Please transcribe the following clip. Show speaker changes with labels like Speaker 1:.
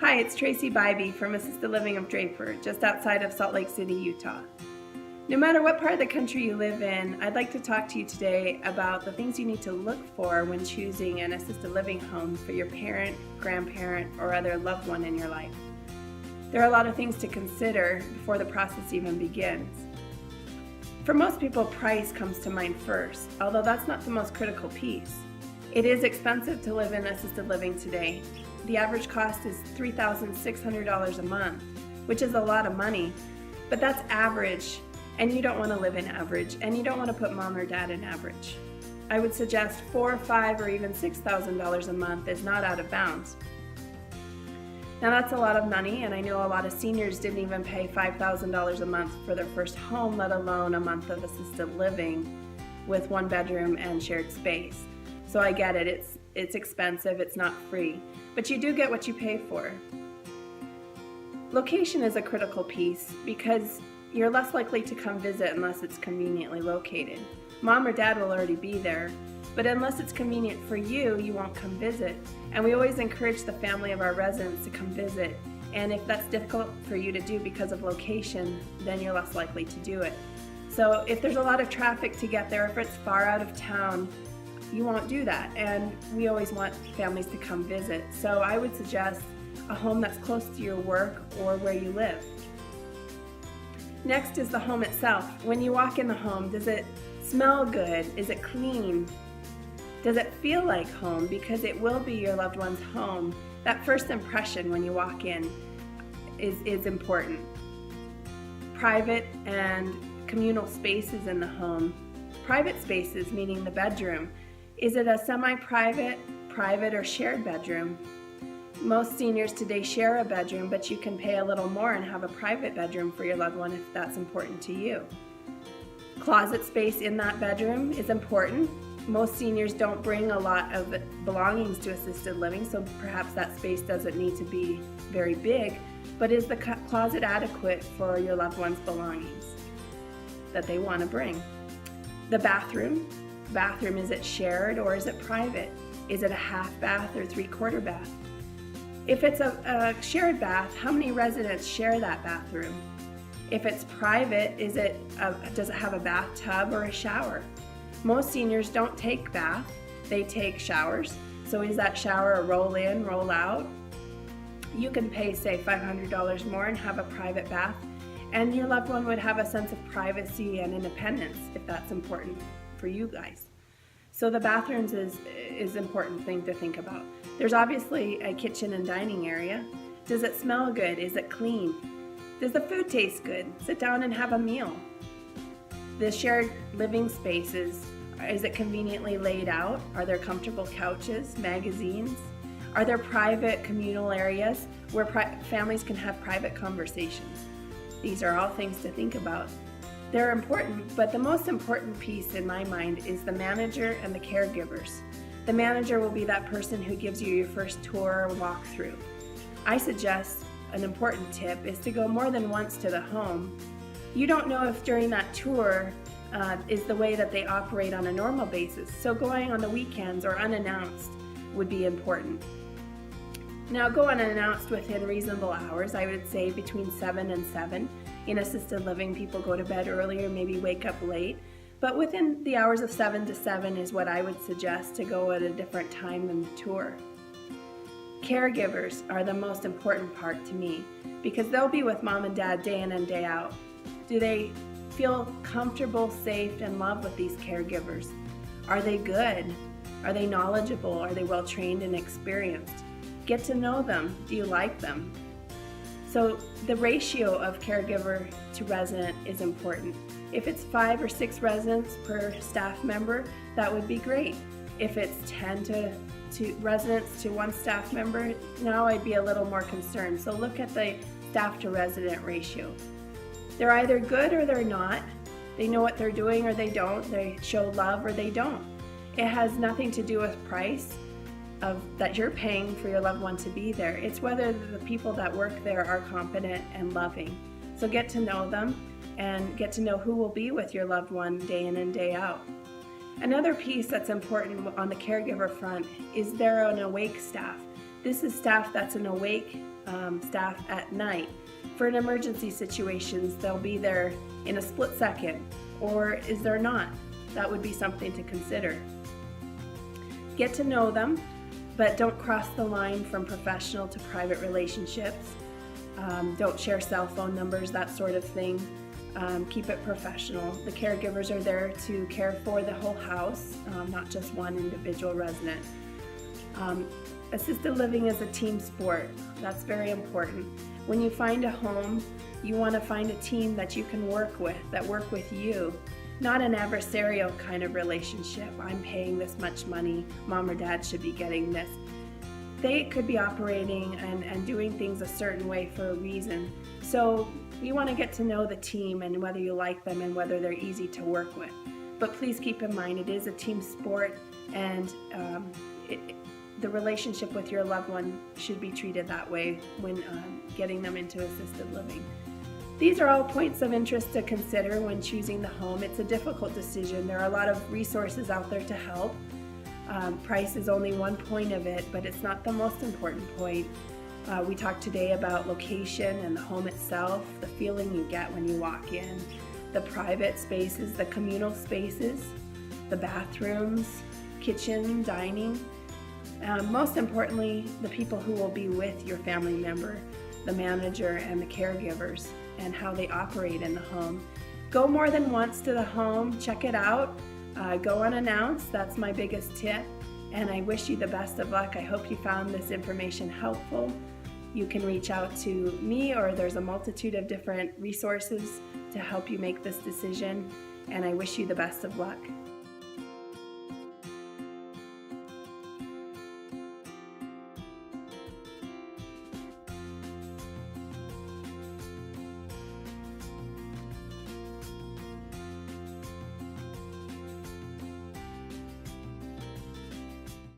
Speaker 1: Hi, it's Tracy Bybee from Assisted Living of Draper, just outside of Salt Lake City, Utah. No matter what part of the country you live in, I'd like to talk to you today about the things you need to look for when choosing an assisted living home for your parent, grandparent, or other loved one in your life. There are a lot of things to consider before the process even begins. For most people, price comes to mind first, although that's not the most critical piece. It is expensive to live in assisted living today. The average cost is $3,600 a month, which is a lot of money, but that's average, and you don't want to live in average, and you don't want to put mom or dad in average. I would suggest $4,000, $5,000, or even $6,000 a month is not out of bounds. Now that's a lot of money, and I know a lot of seniors didn't even pay $5,000 a month for their first home, let alone a month of assisted living with one bedroom and shared space. So I get it, it's expensive, it's not free, but you do get what you pay for. Location is a critical piece because you're less likely to come visit unless it's conveniently located. Mom or dad will already be there, but unless it's convenient for you, you won't come visit. And we always encourage the family of our residents to come visit. And if that's difficult for you to do because of location, then you're less likely to do it. So if there's a lot of traffic to get there, if it's far out of town, you won't do that. And we always want families to come visit. So I would suggest a home that's close to your work or where you live. Next is the home itself. When you walk in the home, does it smell good? Is it clean? Does it feel like home? Because it will be your loved one's home. That first impression when you walk in is important. Private and communal spaces in the home. Private spaces, meaning the bedroom. Is it a semi-private, private, or shared bedroom? Most seniors today share a bedroom, but you can pay a little more and have a private bedroom for your loved one if that's important to you. Closet space in that bedroom is important. Most seniors don't bring a lot of belongings to assisted living, so perhaps that space doesn't need to be very big, but is the closet adequate for your loved one's belongings that they want to bring? The bathroom, is it shared or is it private? Is it a half bath or 3/4 bath? If it's a shared bath, how many residents share that bathroom? If it's private, does it have a bathtub or a shower? Most seniors don't take bath, they take showers. So is that shower a roll in, roll out? You can pay, say, $500 more and have a private bath, and your loved one would have a sense of privacy and independence if that's important for you guys. So the bathrooms is an important thing to think about. There's obviously a kitchen and dining area. Does it smell good? Is it clean? Does the food taste good? Sit down and have a meal. The shared living spaces, is it conveniently laid out? Are there comfortable couches, magazines? Are there private communal areas where families can have private conversations? These are all things to think about. They're important, but the most important piece in my mind is the manager and the caregivers. The manager will be that person who gives you your first tour or walkthrough. I suggest an important tip is to go more than once to the home. You don't know if during that tour is the way that they operate on a normal basis, so going on the weekends or unannounced would be important. Now go unannounced within reasonable hours, I would say between 7 and 7. In assisted living, people go to bed earlier, maybe wake up late, but within the hours of 7 to 7 is what I would suggest to go at a different time than the tour. Caregivers are the most important part to me because they'll be with mom and dad day in and day out. Do they feel comfortable, safe, and loved with these caregivers? Are they good? Are they knowledgeable? Are they well trained and experienced? Get to know them. Do you like them? So the ratio of caregiver to resident is important. If it's 5 or 6 residents per staff member, that would be great. If it's 10 to residents to 1 staff member, now I'd be a little more concerned. So look at the staff to resident ratio. They're either good or they're not. They know what they're doing or they don't. They show love or they don't. It has nothing to do with price that you're paying for your loved one to be there. It's whether the people that work there are competent and loving. So get to know them and get to know who will be with your loved one day in and day out. Another piece that's important on the caregiver front is they're an awake staff. This is staff that's an awake staff at night. For an emergency situations, they'll be there in a split second, or is there not? That would be something to consider. Get to know them, but don't cross the line from professional to private relationships. Don't share cell phone numbers, that sort of thing. Keep it professional. The caregivers are there to care for the whole house, not just one individual resident. Assisted living is a team sport. That's very important. When you find a home, you want to find a team that you can work with, that work with you. Not an adversarial kind of relationship. I'm paying this much money, mom or dad should be getting this. They could be operating and doing things a certain way for a reason. So you want to get to know the team and whether you like them and whether they're easy to work with. But please keep in mind it is a team sport, and the relationship with your loved one should be treated that way when getting them into assisted living. These are all points of interest to consider when choosing the home. It's a difficult decision. There are a lot of resources out there to help. Price is only one point of it, but it's not the most important point. We talked today about location and the home itself, the feeling you get when you walk in, the private spaces, the communal spaces, the bathrooms, kitchen, dining. Most importantly, the people who will be with your family member, the manager and the caregivers, and how they operate in the home. Go more than once to the home, check it out, go unannounced, that's my biggest tip, and I wish you the best of luck. I hope you found this information helpful. You can reach out to me, or there's a multitude of different resources to help you make this decision, and I wish you the best of luck.